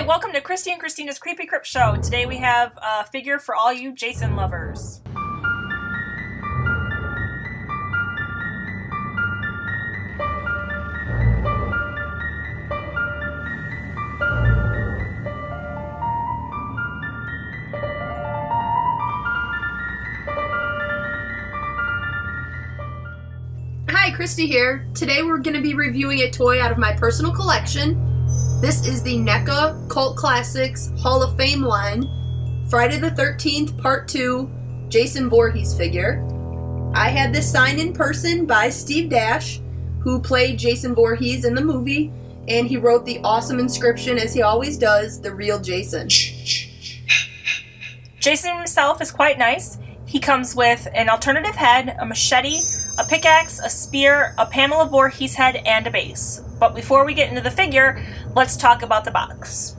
welcome to Kristie and Christina's Creepy Crypt Show. Today we have a figure for all you Jason lovers. Hi, Kristie here. Today we're going to be reviewing a toy out of my personal collection. This is the NECA Cult Classics Hall of Fame line, Friday the 13th Part 2 Jason Voorhees figure. I had this signed in person by Steve Dash, who played Jason Voorhees in the movie, and he wrote the awesome inscription, as he always does, "The Real Jason." Jason himself is quite nice. He comes with an alternative head, a machete, a pickaxe, a spear, a Pamela Voorhees head, and a base. But before we get into the figure, let's talk about the box.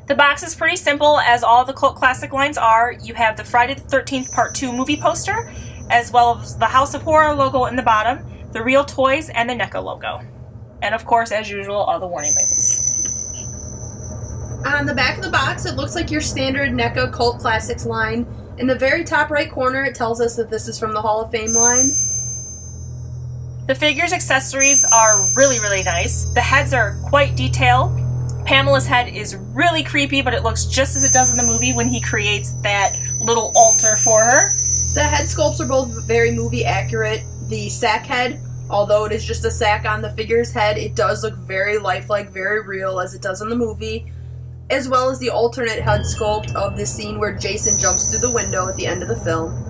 The box is pretty simple, as all the Cult Classic lines are. You have the Friday the 13th Part 2 movie poster, as well as the House of Horror logo in the bottom, the real toys, and the NECA logo. And of course, as usual, all the warning labels. On the back of the box, it looks like your standard NECA Cult Classics line. In the very top right corner, it tells us that this is from the Hall of Fame line. The figure's accessories are really, really nice. The heads are quite detailed. Pamela's head is really creepy, but it looks just as it does in the movie when he creates that little altar for her. The head sculpts are both very movie accurate. The sack head, although it is just a sack on the figure's head, it does look very lifelike, very real, as it does in the movie, as well as the alternate head sculpt of the scene where Jason jumps through the window at the end of the film.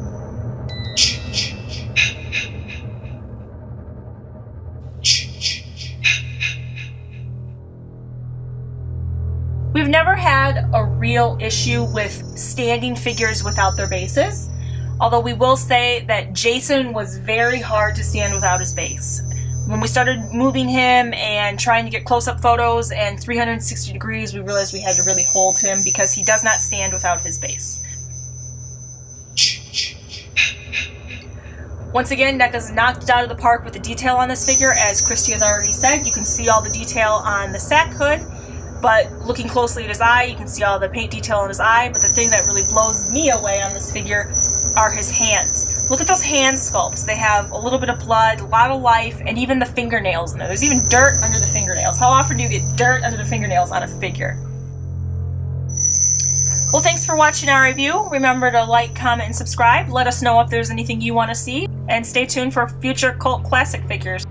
We've never had a real issue with standing figures without their bases, although we will say that Jason was very hard to stand without his base. When we started moving him and trying to get close-up photos and 360 degrees, we realized we had to really hold him because he does not stand without his base. Once again, NECA's knocked it out of the park with the detail on this figure. As Kristie has already said, you can see all the detail on the sack hood, but looking closely at his eye, you can see all the paint detail on his eye, but the thing that really blows me away on this figure are his hands. Look at those hand sculpts. They have a little bit of blood, a lot of life, and even the fingernails in there. There's even dirt under the fingernails. How often do you get dirt under the fingernails on a figure? Well, thanks for watching our review. Remember to like, comment, and subscribe. Let us know if there's anything you want to see, and stay tuned for future Cult Classic figures.